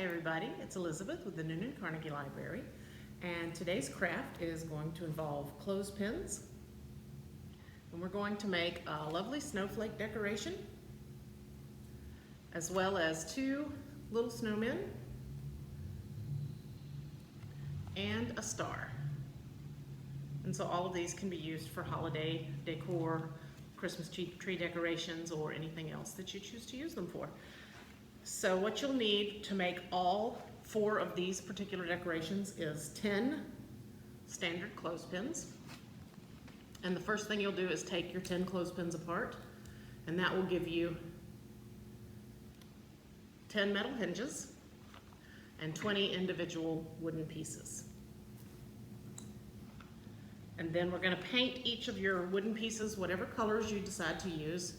Hi everybody, it's Elizabeth with the Noonan Carnegie Library, and today's craft is going to involve clothespins, and we're going to make a lovely snowflake decoration as well as two little snowmen and a star. And so all of these can be used for holiday decor, Christmas tree decorations, or anything else that you choose to use them for. So what you'll need to make all four of these particular decorations is 10 standard clothespins. And the first thing you'll do is take your 10 clothespins apart, and that will give you 10 metal hinges and 20 individual wooden pieces. And then we're going to paint each of your wooden pieces whatever colors you decide to use.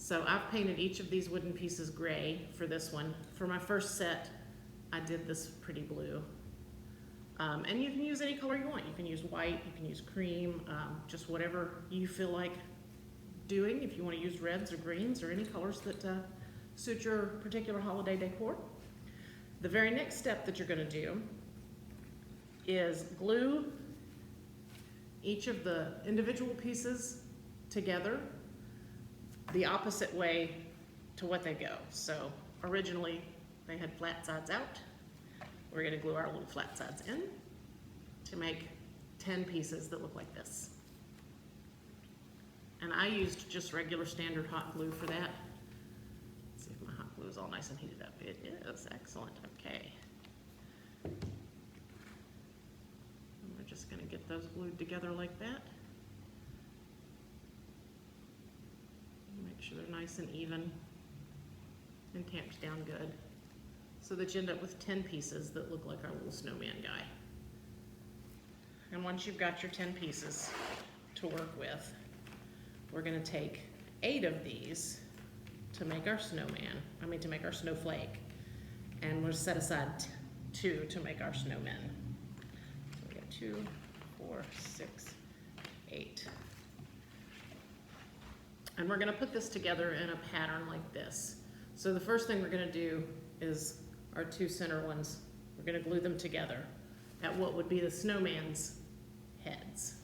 So I've painted each of these wooden pieces gray for this one. For my first set, I did this pretty blue. And you can use any color you want. You can use white, you can use cream, just whatever you feel like doing. If you want to use reds or greens or any colors that suit your particular holiday decor. The very next step that you're going to do is glue each of the individual pieces together the opposite way to what they go. So originally they had flat sides out. We're going to glue our little flat sides in to make 10 pieces that look like this. And I used just regular standard hot glue for that. Let's see if my hot glue is all nice and heated up. It is. Excellent. Okay. And we're just going to get those glued together like that. Make sure they're nice and even and tamped down good so that you end up with 10 pieces that look like our little snowman guy. And once you've got your 10 pieces to work with, we're going to take 8 of these to make our to make our snowflake, and we'll set aside 2 to make our snowmen. So we got 2, 4, 6, 8. And we're going to put this together in a pattern like this. So the first thing we're going to do is our 2 center ones. We're going to glue them together at what would be the snowman's heads.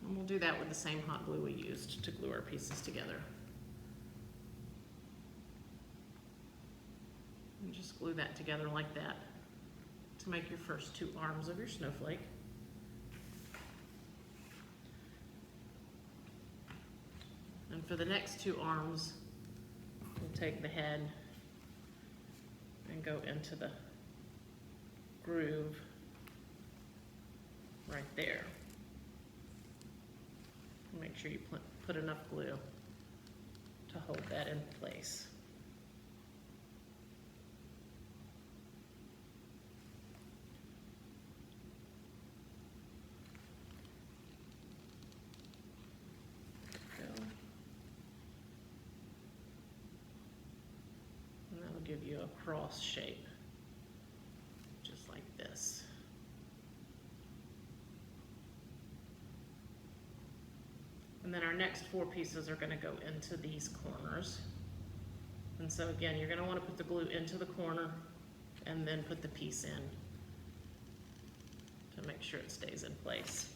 And we'll do that with the same hot glue we used to glue our pieces together. And just glue that together like that to make your first 2 arms of your snowflake. And for the next 2 arms, we'll take the head and go into the groove right there. Make sure you put enough glue to hold that in place. Give you a cross shape, just like this. And then our next 4 pieces are going to go into these corners. And so again, you're going to want to put the glue into the corner and then put the piece in to make sure it stays in place.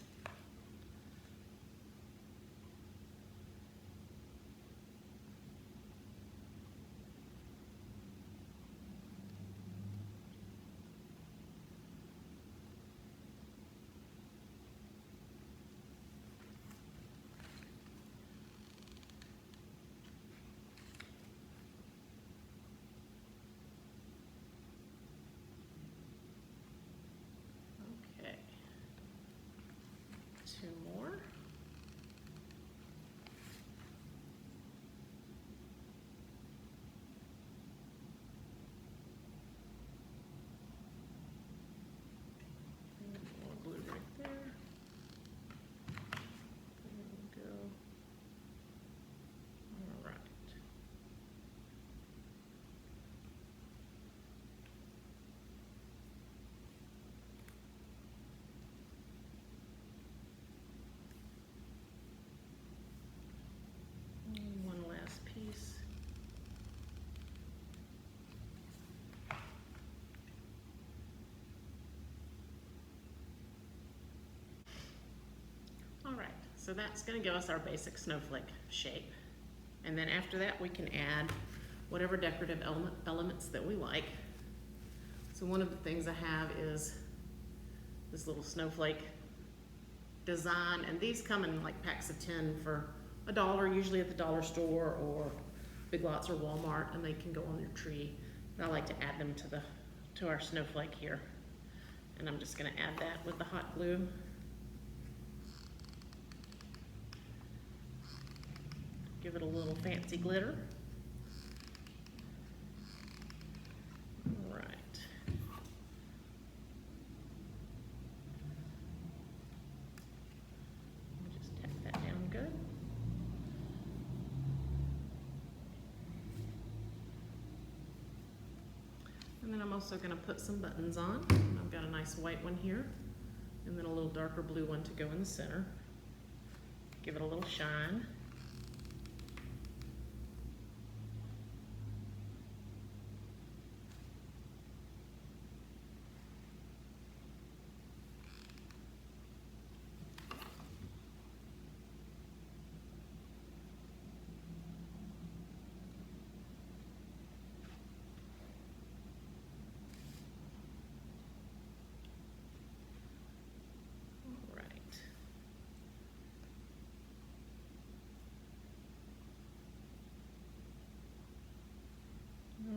So that's going to give us our basic snowflake shape. And then after that we can add whatever decorative elements that we like. So one of the things I have is this little snowflake design, and these come in like packs of 10 for $1, usually at the dollar store or Big Lots or Walmart, and they can go on your tree. And I like to add them to our snowflake here. And I'm just going to add that with the hot glue. Give it a little fancy glitter. All right. Just tap that down good. And then I'm also going to put some buttons on. I've got a nice white one here, and then a little darker blue one to go in the center. Give it a little shine.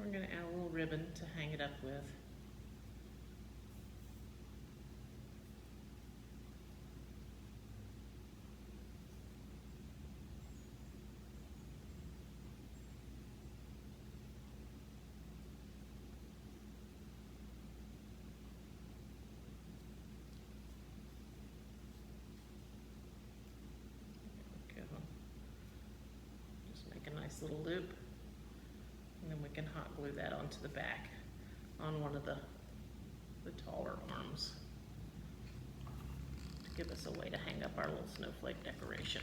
We're going to add a little ribbon to hang it up with. There we go. Just make a nice little loop. And then we can hot glue that onto the back on one of the taller arms to give us a way to hang up our little snowflake decoration.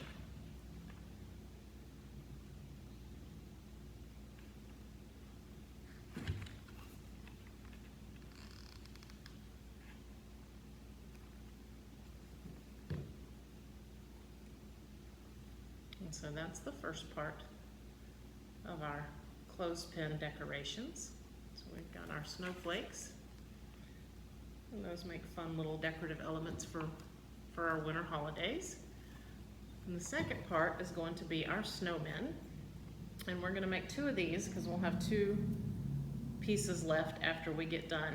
And so that's the first part of our clothespin decorations. So we've got our snowflakes, and those make fun little decorative elements for our winter holidays. And the second part is going to be our snowmen, and we're going to make 2 of these because we'll have 2 pieces left after we get done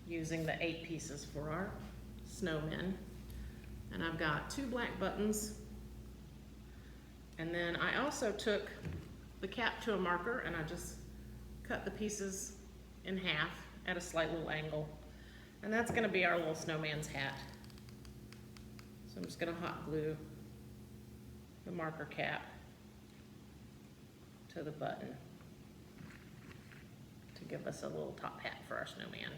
using the 8 pieces for our snowmen. And I've got 2 black buttons, and then I also took the cap to a marker and I just cut the pieces in half at a slight little angle, and that's going to be our little snowman's hat. So I'm just going to hot glue the marker cap to the button to give us a little top hat for our snowman.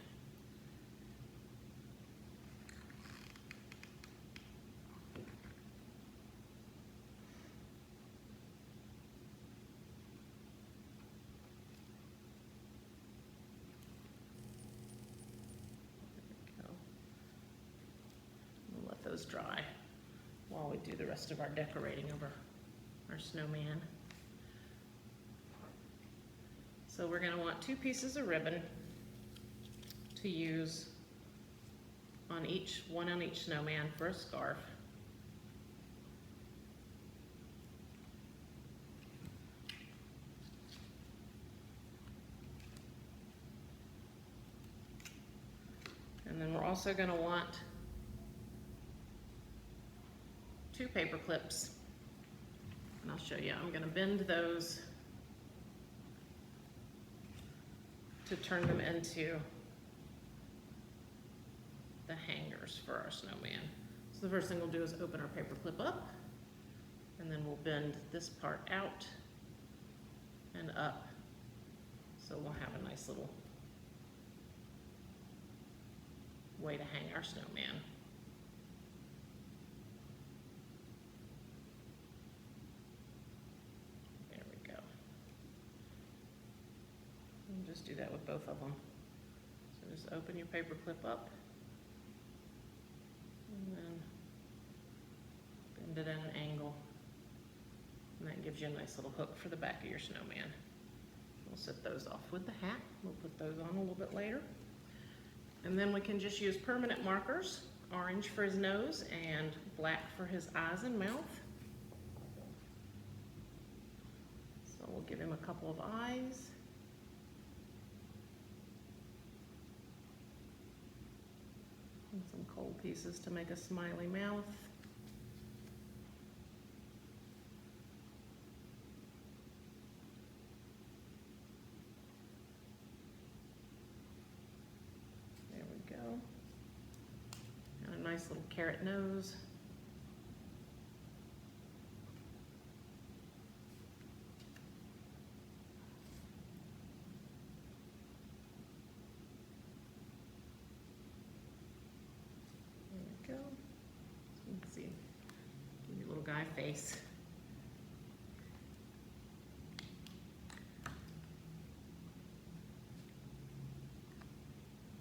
Those dry while we do the rest of our decorating over our snowman. So we're going to want 2 pieces of ribbon to use on one on each snowman for a scarf. And then we're also going to want 2 paper clips, and I'll show you. I'm going to bend those to turn them into the hangers for our snowman. So the first thing we'll do is open our paper clip up, and then we'll bend this part out and up, so we'll have a nice little way to hang our snowman. Just do that with both of them. So just open your paper clip up and then it at an angle. And that gives you a nice little hook for the back of your snowman. We'll set those off with the hat. We'll put those on a little bit later. And then we can just use permanent markers, orange for his nose and black for his eyes and mouth. So we'll give him a couple of eyes. And some cold pieces to make a smiley mouth. There we go. And a nice little carrot nose. Go. You can see your little guy face.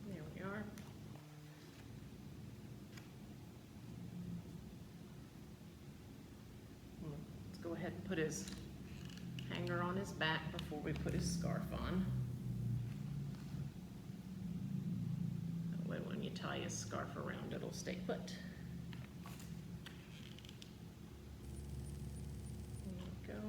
There we are. Let's go ahead and put his hanger on his back before we put his scarf on. When you tie his scarf around, it'll stay put. There we go.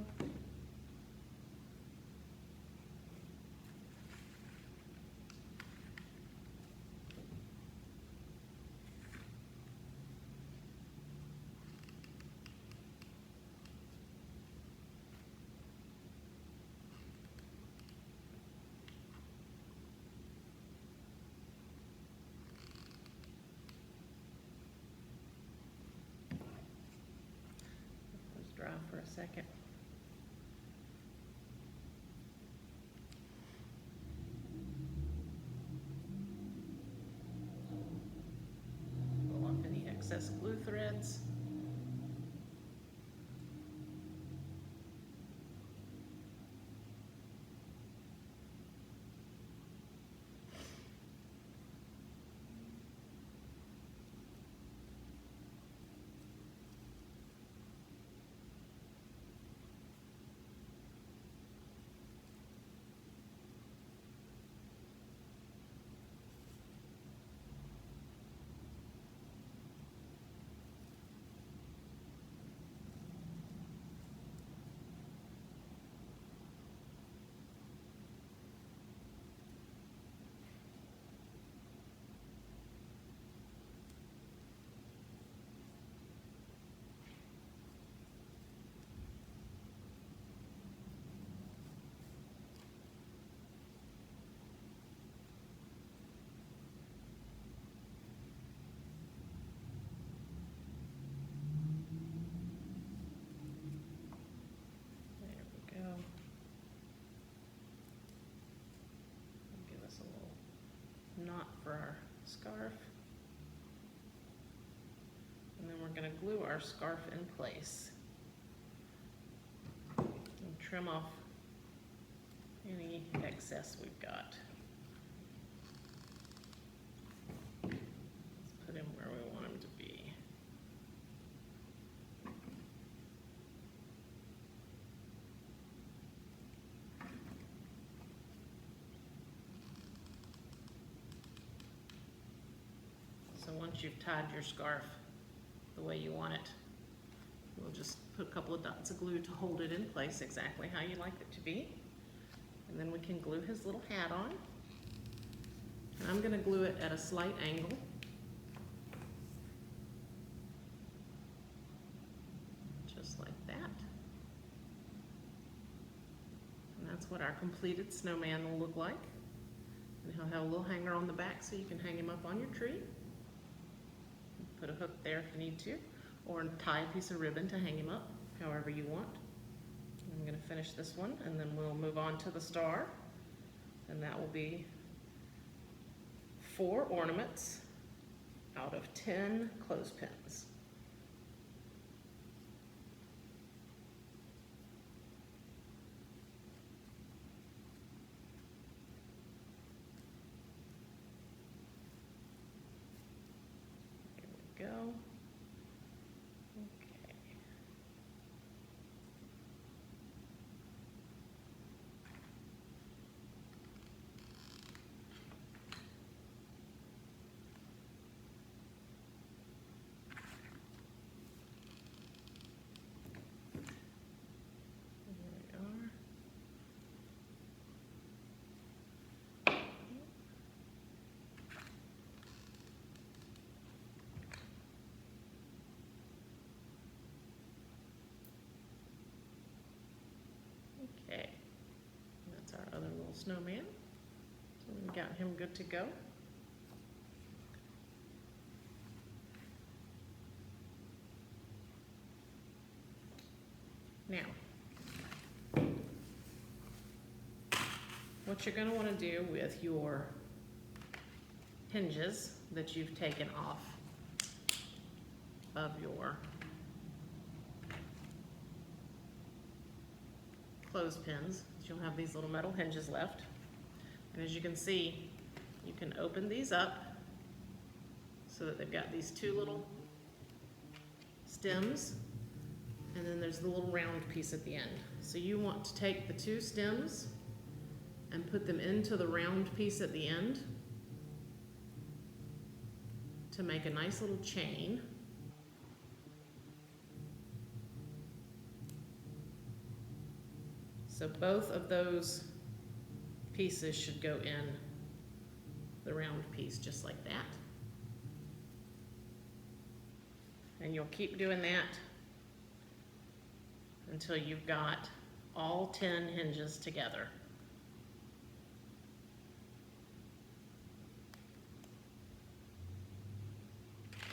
Dry for a second. Pull off any excess glue threads. Knot for our scarf, and then we're going to glue our scarf in place and trim off any excess we've got. Let's put him where we want him to be. So once you've tied your scarf the way you want it, we'll just put a couple of dots of glue to hold it in place exactly how you like it to be. And then we can glue his little hat on. And I'm going to glue it at a slight angle. Just like that. And that's what our completed snowman will look like. And he'll have a little hanger on the back so you can hang him up on your tree. Put a hook there if you need to, or tie a piece of ribbon to hang him up, however you want. I'm going to finish this one, and then we'll move on to the star, and that will be 4 ornaments out of 10 clothespins. Go. Okay. snowman. So we got him good to go. Now, what you're going to want to do with your hinges that you've taken off of your clothespins, you'll have these little metal hinges left. And as you can see, you can open these up so that they've got these two little stems, and then there's the little round piece at the end. So you want to take the two stems and put them into the round piece at the end to make a nice little chain. So both of those pieces should go in the round piece just like that. And you'll keep doing that until you've got all 10 hinges together.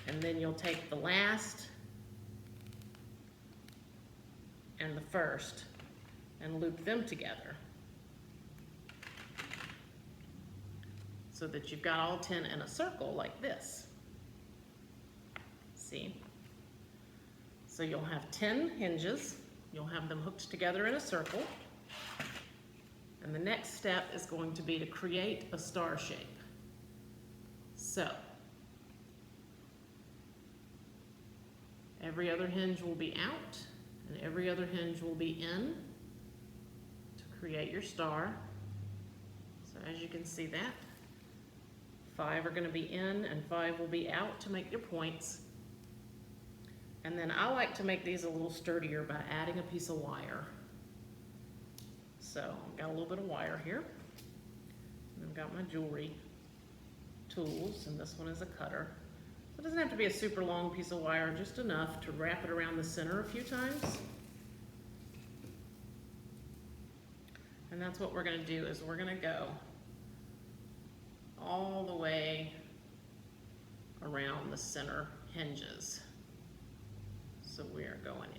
And then you'll take the last and the first and loop them together so that you've got all 10 in a circle like this. See? So you'll have 10 hinges, you'll have them hooked together in a circle, and the next step is going to be to create a star shape. So, every other hinge will be out, and every other hinge will be in to create your star. So as you can see that, 5 are going to be in and 5 will be out to make your points. And then I like to make these a little sturdier by adding a piece of wire. So I've got a little bit of wire here. And I've got my jewelry tools, and this one is a cutter. It doesn't have to be a super long piece of wire, just enough to wrap it around the center a few times. And that's what we're going to do, is we're going to go all the way around the center hinges. So we are going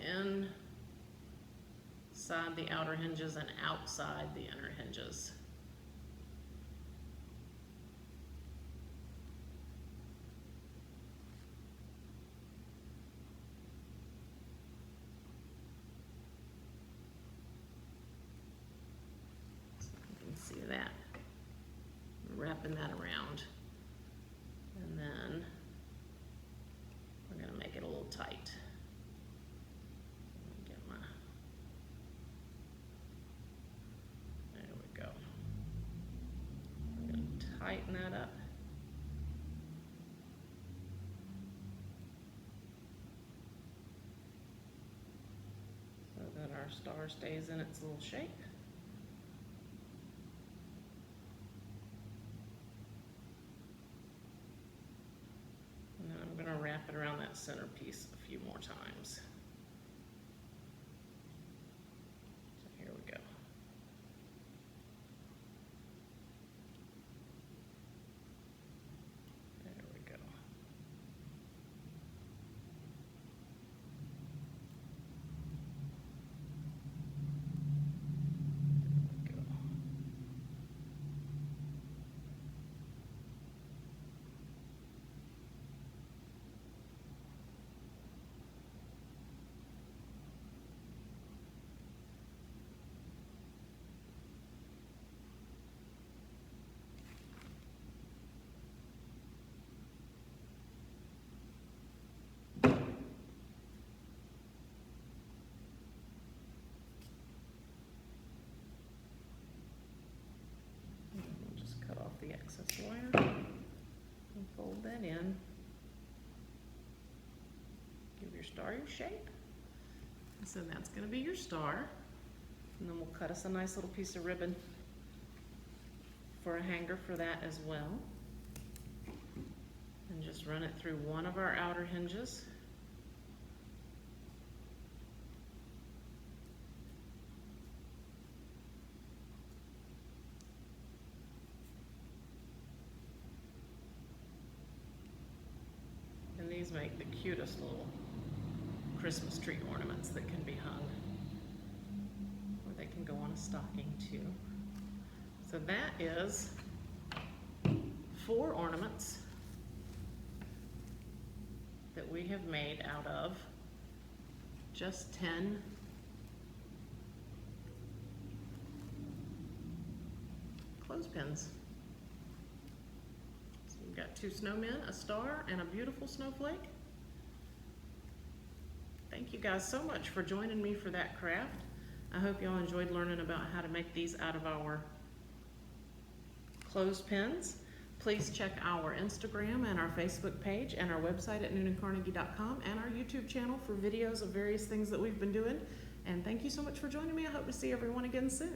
inside the outer hinges and outside the inner hinges. See that? Wrapping that around. And then we're going to make it a little tight. Get my, there we go. I'm going to tighten that up. So that our star stays in its little shape. I'm going to wrap it around that center piece a few more times. So here we go. There we go. There we go. The excess wire and fold that in. Give your star your shape. And so that's going to be your star. And then we'll cut us a nice little piece of ribbon for a hanger for that as well. And just run it through one of our outer hinges. These make the cutest little Christmas tree ornaments that can be hung, or they can go on a stocking too. So that is 4 ornaments that we have made out of just 10 clothespins. So we've got 2 snowmen, a star, and a beautiful snowflake. Thank you guys so much for joining me for that craft. I hope y'all enjoyed learning about how to make these out of our clothespins. Please check our Instagram and our Facebook page and our website at noonandcarnegie.com and our YouTube channel for videos of various things that we've been doing. And thank you so much for joining me. I hope to see everyone again soon.